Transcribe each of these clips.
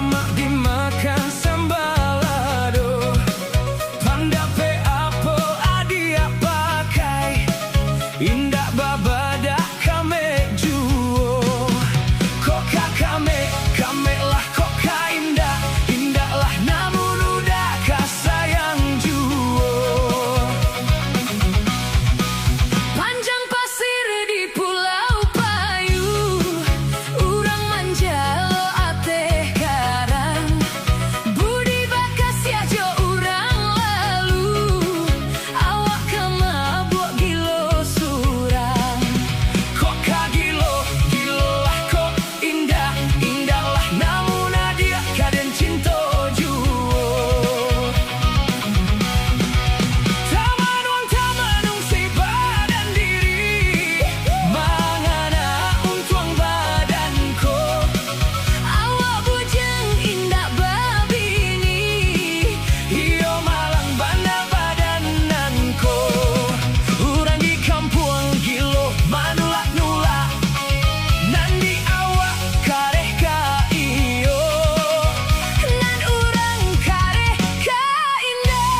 Mama dimakan sambalado, panda pe apo adia pakai, indah babada kame juo. Koka kame lah koka indah, indah lah namun udah kasayang juo. Panjang pasir di Pulau Payu, urang manja lo ate karang, budi bakas ya jo urang lalu, awak kemabuk gilo surang. Koka gilo, gilo lah kok indah, indah lah namun adia kaden cinta juo. Tamanung si badan diri, mangana untuang badanku. Awak bujang indah babini, Iyo malang banda badananku. Urang di kampung gilo manulak nulak, nandi awak kareh ka iyo. nan urang kareh ka indah.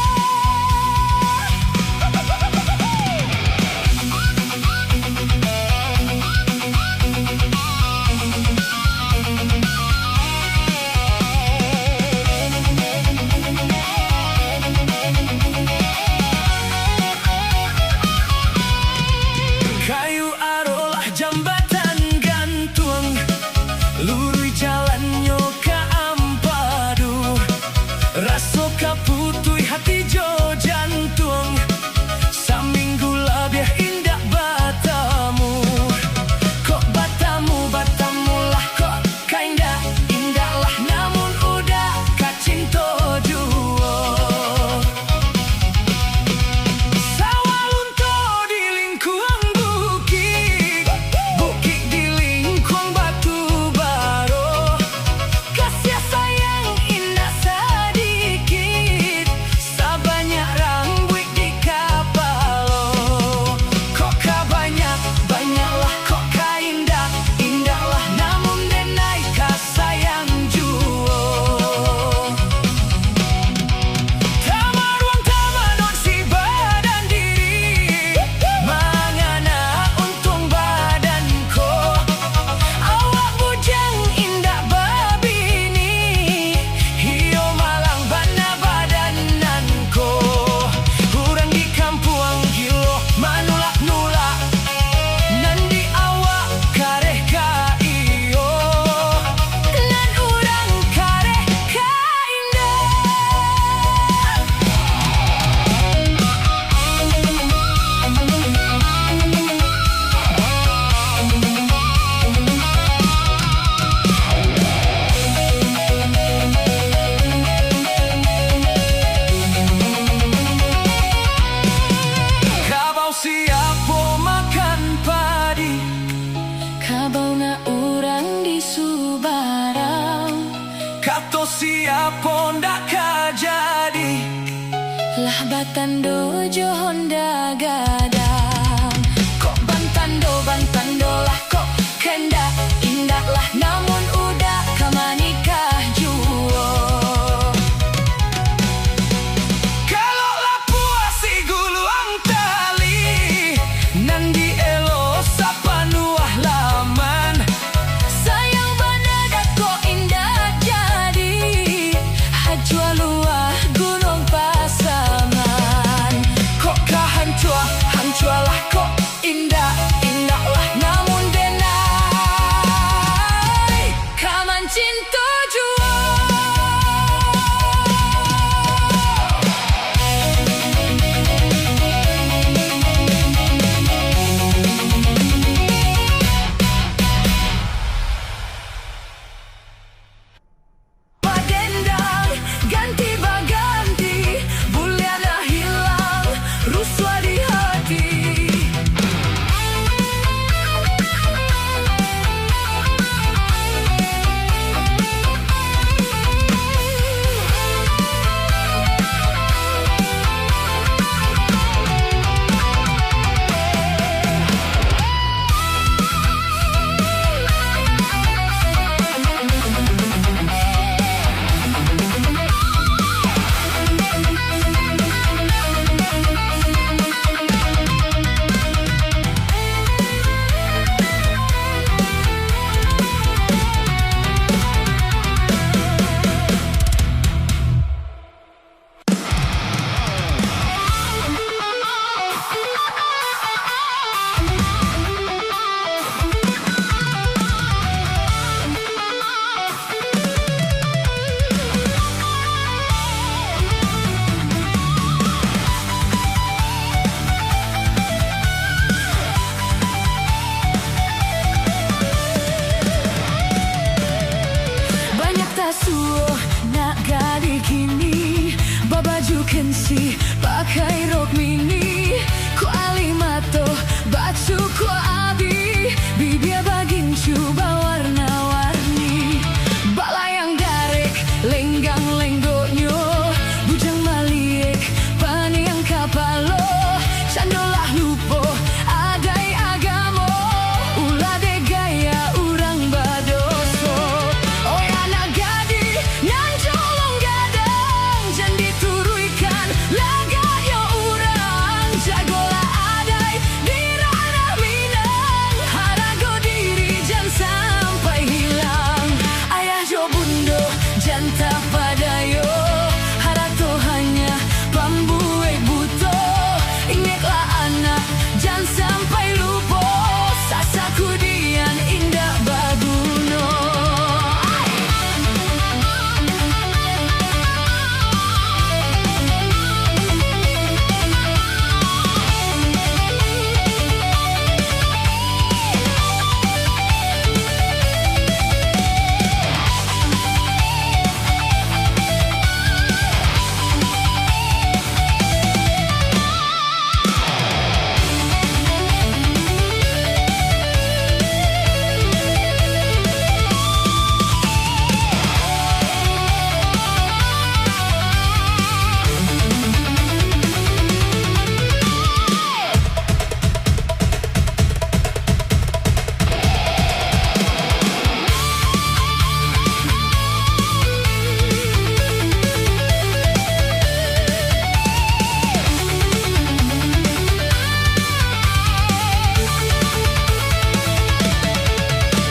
Kayu arolah jambatan gantung, lurui jalannya ke Ampadu. Raso kaputui hati jo jantung, saminggu lebih indah batamu. Kok batamu, batamu lah kok kaindah, indah lah namun udah kacinto juo. Sawah lunto di lingkuang bukit, bukit di lingkuang batu baro. Kasih sayang indah sedikit, sebanyak rambut di kapalo. Koka banyak, banyaklah koka indah, indah lah namun denai kasayang juo. Tamanung si badan diri, mangana untung badanku. Awak bujang indah babini, iyo malang bana badananku. Urang di kampung gilo manulak nulak, nandi awak kareh ka iyo. Nan urang kareh ka indah. Kabau siapo makan padi, Kabau na urang di Subarau, kato siapo ndak kajadi. lah batando jo Honda gadang. Kok bantando lah kok kenda, indah lah namun udah kamanikah juo. Kalau lah puasi guluang tali, nandi elo sapanuah laman. Sayang banadak kok indah jadi, hajua luah gunung pasaman. Kok kahan tua, hang Duo nak gadi kini babaju kensi pakai rok mini ku alimato baju ku abi bibia baging cuba warna-warni balayang darek lenggang lenggoknyo bujang maliek paniang kapalo sandolah lupo adai agamo ulah de gaya urang badoso oh ya nak gadi nan jolong gadang jan dituruikan laga yo urang jagola adai di ranah Minang harago diri jan sampai hilang ayah jo bundo jan tak padayo harato hanya pambuai buto ingatlah anak jan sampai lupo sasaku dian indah baguno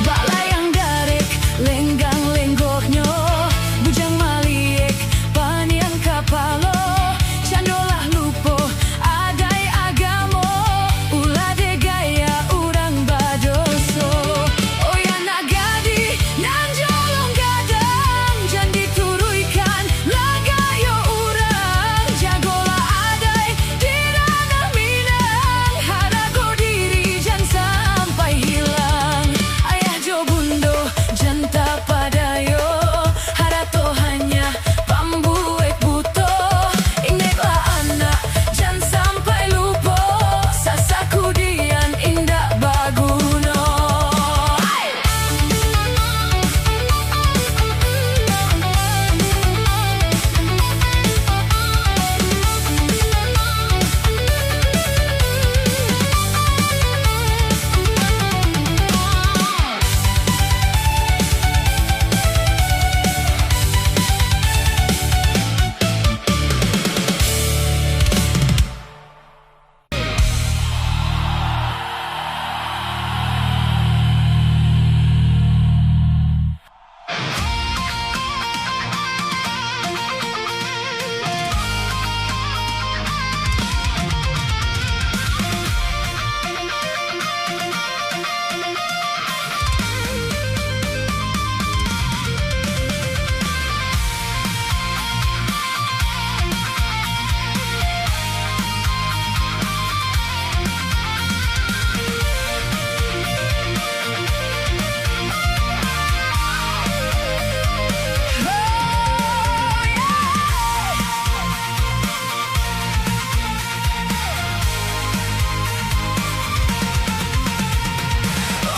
balayang darek lenggang lenggoknyo bujang maliek paniang kapalo candolah lupo adai agamo ulah de gaya urang badoso oh ya nak gadi nan jolong gadang jan dituruikan laga yo urang jagolah adai di ranah Minang harago diri jan sampai hilang ayah jo bundo jan tak padayo harato hanya pambuek buto ingatlah anak jan sampai lupo sasaku dian indah baguno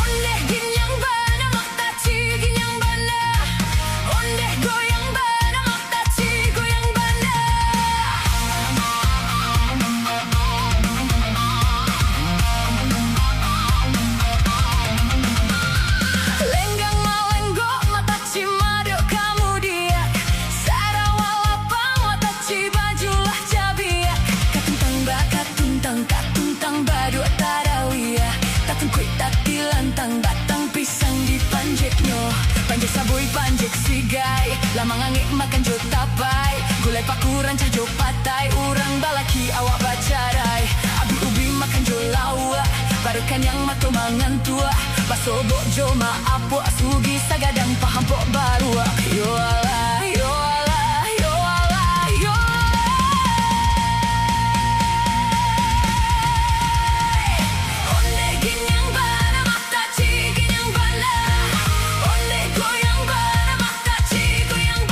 ondeh ginyang bana mak taci ginyang bana ondeh goyang bana mak taci goyang bana lenggang malenggok mak taci mado kamu dia sarawalapang mak taci bajulah cabiak katuntang badu tarawiyah tatun kuit tati lantang batang pisang di panjekno panjek sabui panjek sigai lama ngangik makan jo tapai gulai pakuran cah jo patai urang balaki awak bacarai abi ubi makan jo lawa barukan yang mato mangan tua basobok jo ma apo asugi sagadang paham pok barua yo alah yo alah yo alah yo ondeh ginyang bana mak taci ginyang bana ondeh goyang bana mak taci goyang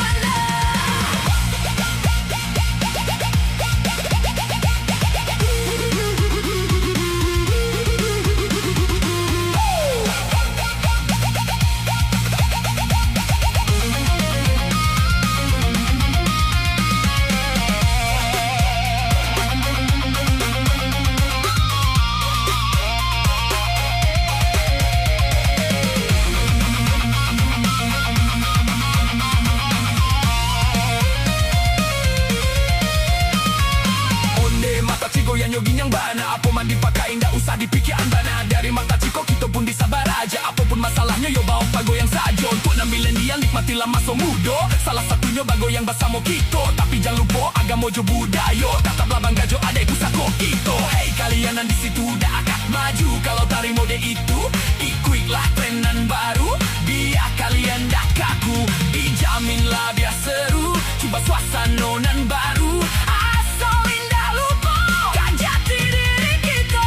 nyogin yang bana. Apa mandi pakai ndak usah dipikiran bana. Dari mata ciko kita pun disabar aja. Apapun masalahnya yo bawa bagoyang saja. Untuk 6 milenial nikmatilah masa muda. Salah satunya bagoyang bersama kita. Tapi jangan lupa agama jo budaya. Tetaplah bangga jo adek pusako kita. Hey kalian di situ dah akan maju. Kalau tari mode itu ikutlah trenan baru. Biar kalian dah kaku, dijaminlah biar seru. Coba suasana nan baru. Asal indah lupa kan jati diri kita.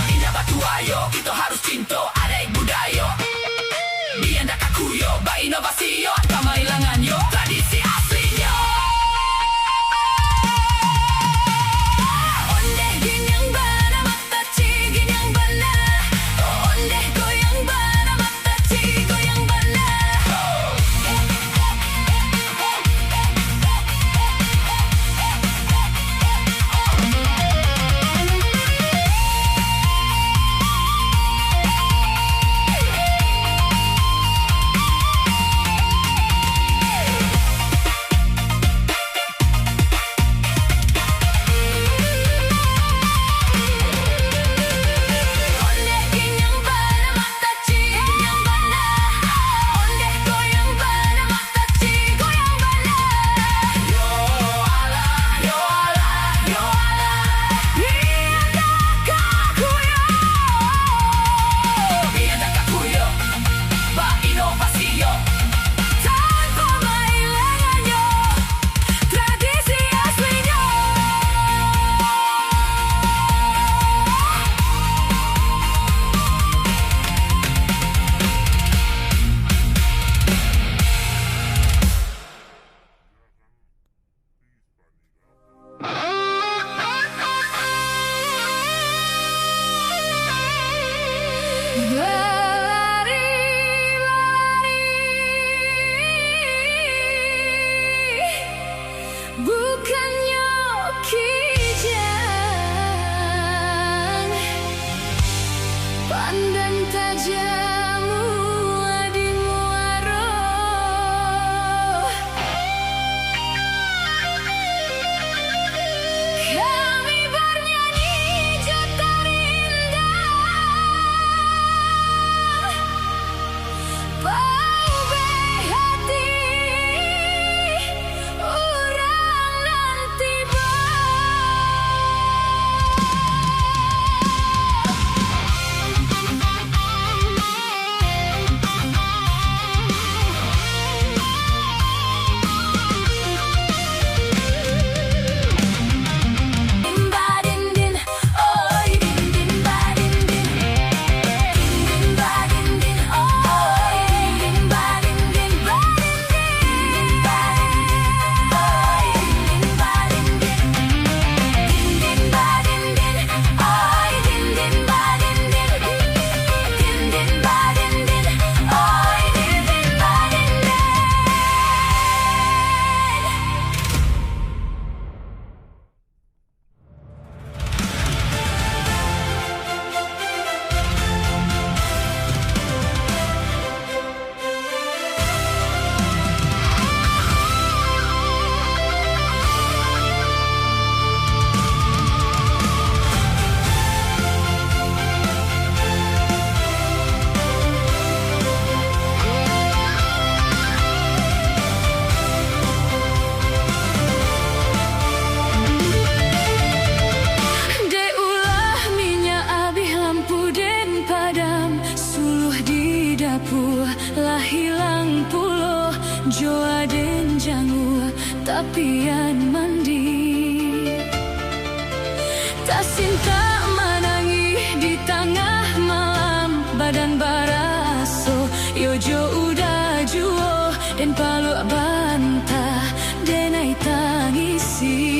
Indah batu ayo, kita harus cinta adek budaya. Biar dah kaku yo, berinovasi yo. Tama ilangan yo, tradisi aslinya. Ondeh ginyang bana mata ci ginyang bana. Ondeh goyang bana mata ci goyang bana. Ondeh ginyang bana mata ci ginyang bana. Ondeh goyang bana mata ci goyang bana. Yo Allah, yo Allah, yo Allah. Biar dah kaku yo. Biar dah kaku yo, berinovasi yo. Tanpa mailangan yo, tradisi aslinya. Bukannya kijang, pandang tajammu di muaro. Kami bernyanyi jutaan indah. Pau hati orang nanti Din ba din din, oy din din ba din din. Din ba din din, oy din ba din din ba din din ba din. Oy din ba din din. Din ba din din, oy din ba din din. Din ba din din, oy din ba din din. De ulah minyak habis lampu den padam. Suluh di dapur lah hilang puluh. Joa den jangu tapian mandi. Tak sinta menangi di tengah malam. Badan baraso yojo udah juo. Den paluk bantah denai tangisi.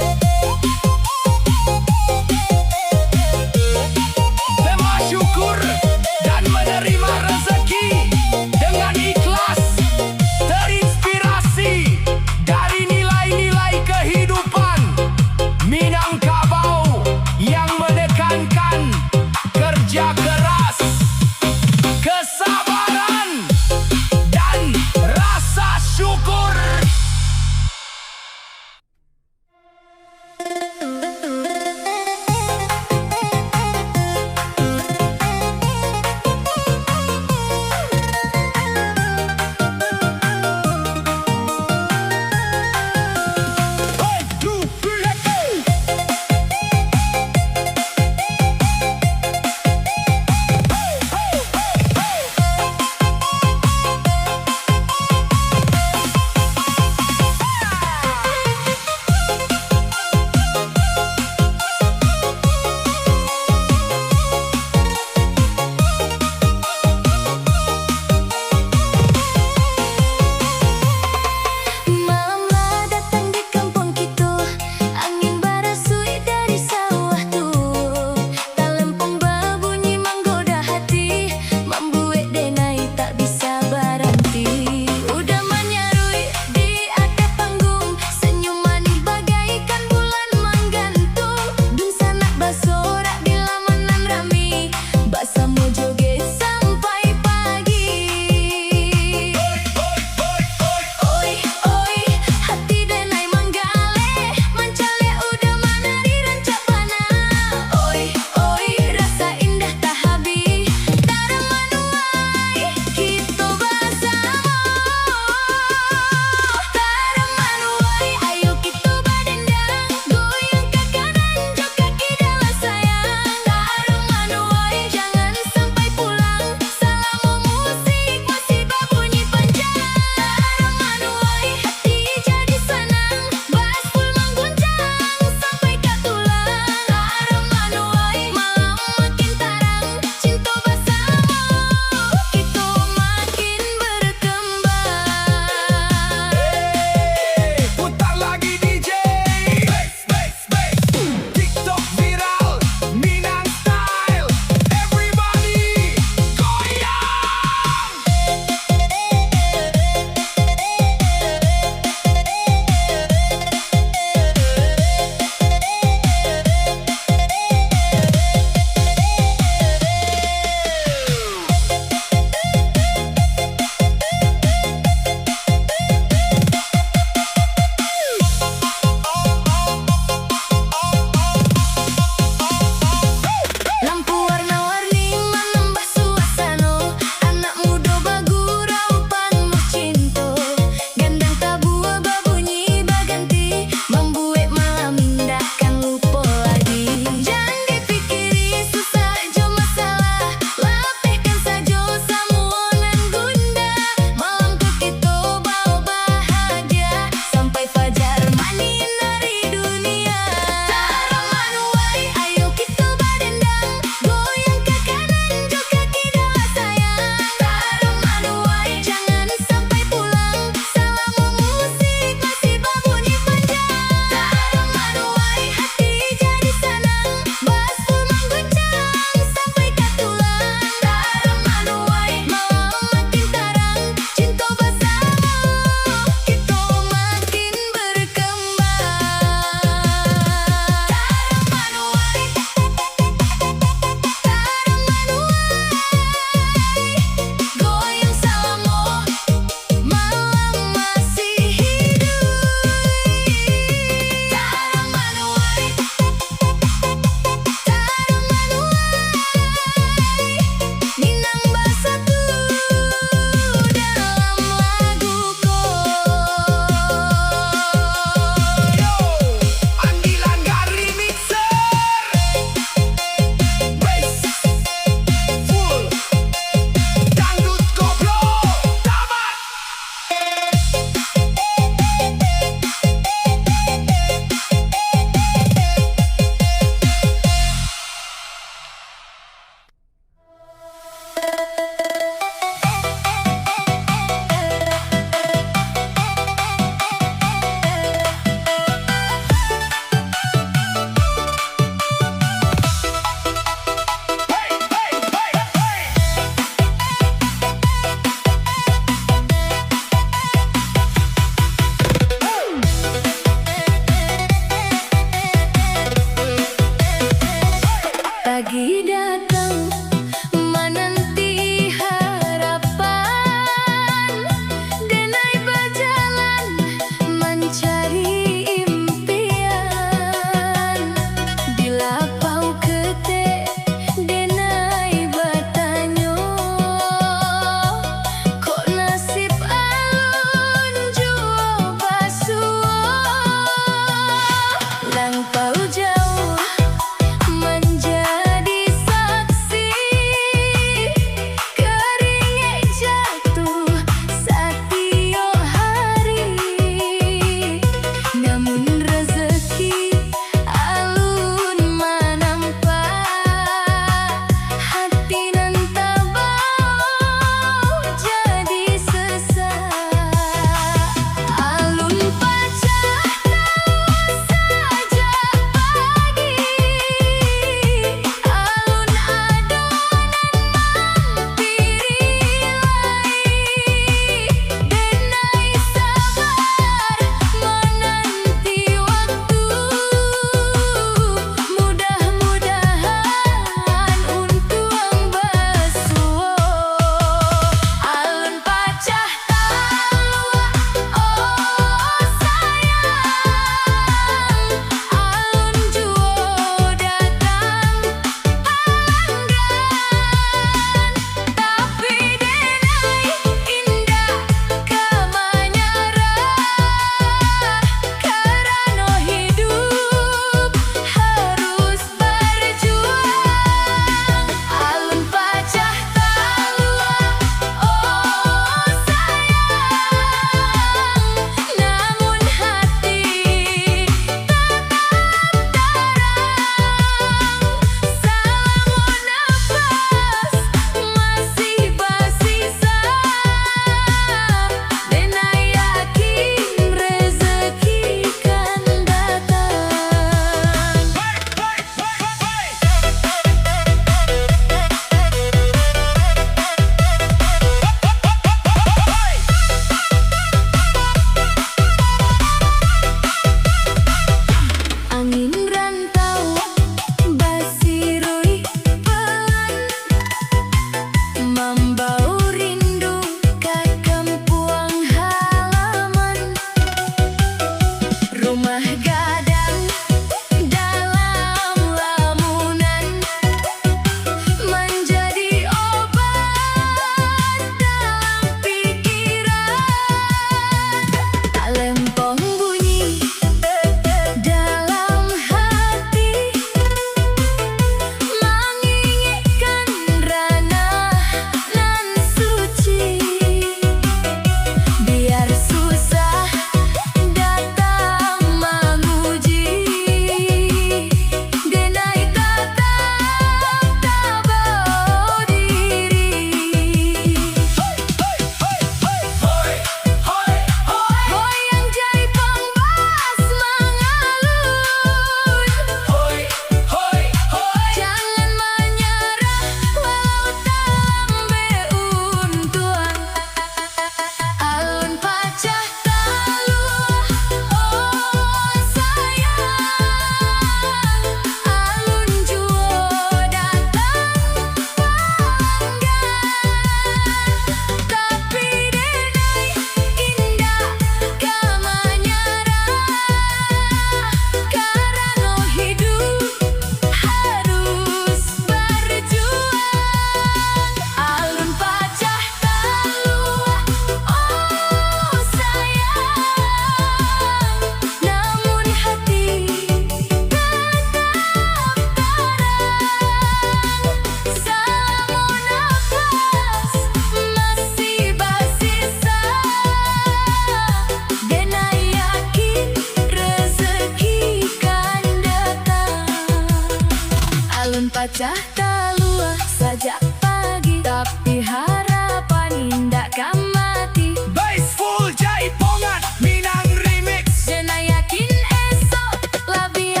pacah talua sajak pagi, tapi harapan indah kan mati. Bass full Jaipongan Minang Remix. Dena yakin esok lebih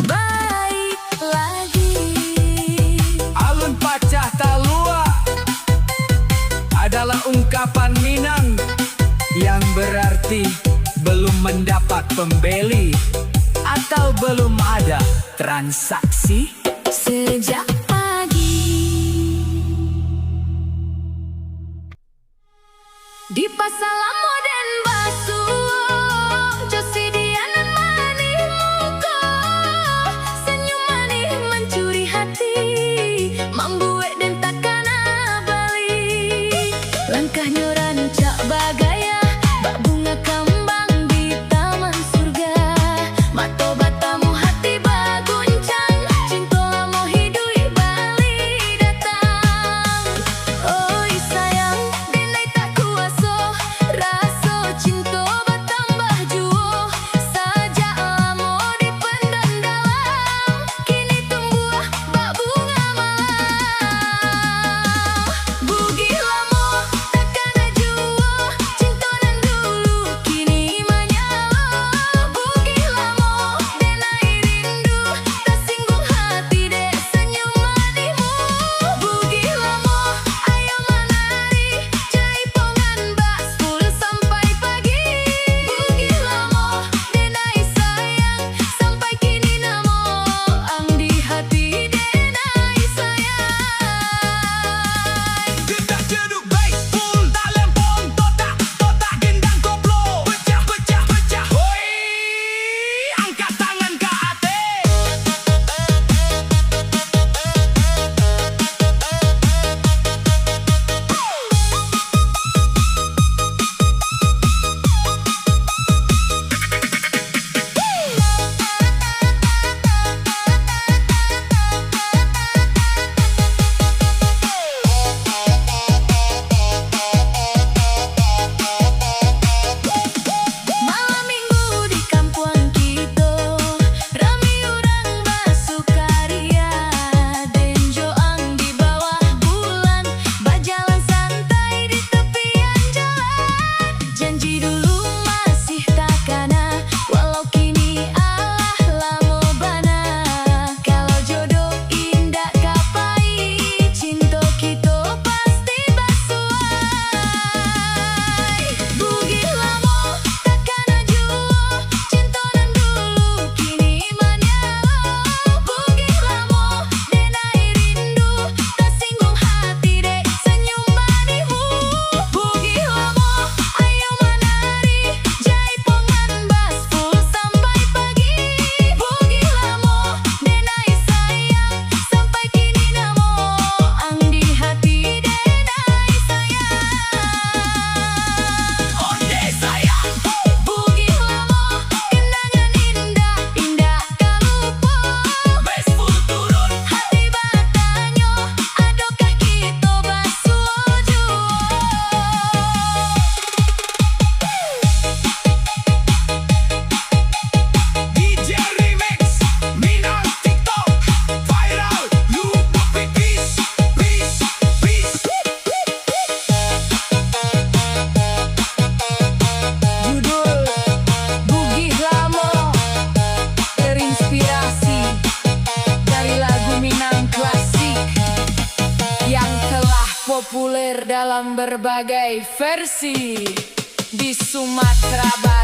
baik lagi. Alun pacah talua adalah ungkapan Minang yang berarti belum mendapat pembeli atau belum ada transaksi Sejak pagi di pasar modern basuh, Josi Dianan manih muka, senyum manih mencuri hati, membuat dan takkan balik. Langkahnya rancak bagaya, bak bunga kembang di taman surga. Mato batamu hati baguncang, cinta lamo hidui balik datang. Oi sayang, denai tak kuasa, rasa cinta bertambah jauh. Sajak lamo dipendam dalam, kini tumbuh bak bunga malam. Bugi lamo takkan jua, cinta nan dulu kini menyala. Bugi lamo denai rindu, tersinggung hati dek senyum manismu. Bugi lamo ayo menari, Jaipongan bak 10 sampai pagi. Bugi lamo denai sayang, sampai kini namo ang di hati denai sayang. Gendak jeduk bass full tak lempong totak gendang koplo pecah pecah pecah. Hoi angkat tangan ke atas. Malam minggu di kampung kita, rami orang basukaria, denjoang di bawah bulan, berjalan santai di tepian jalan. Janji dulu masih takana, walau kini Allah lamo bana. Kalau jodoh indah kapai, cinta kita pasti basuai. Bugi lamo takkan jua, cinta nan dulu kini menyala. Bugi lamo denai rindu, tersinggung hati dek senyum manismu. Bugi lamo ayo menari, Jaipongan bak 10 sampai pagi. Bugi lamo denai sayang, sampai kini namo ang di hati denai sayang. Onde sayang. Bugi lamo kenangan indah, indah kalupa. Bass full turun. Hati bertanya, adakah kita basuh jua? DJ Remix Minang TikTok viral. Lu tapi peace peace peace. Judul Bugi Lamo terinspirasi dari lagu Minang klasik yang telah populer dalam berbagai versi di Sumatera Barat.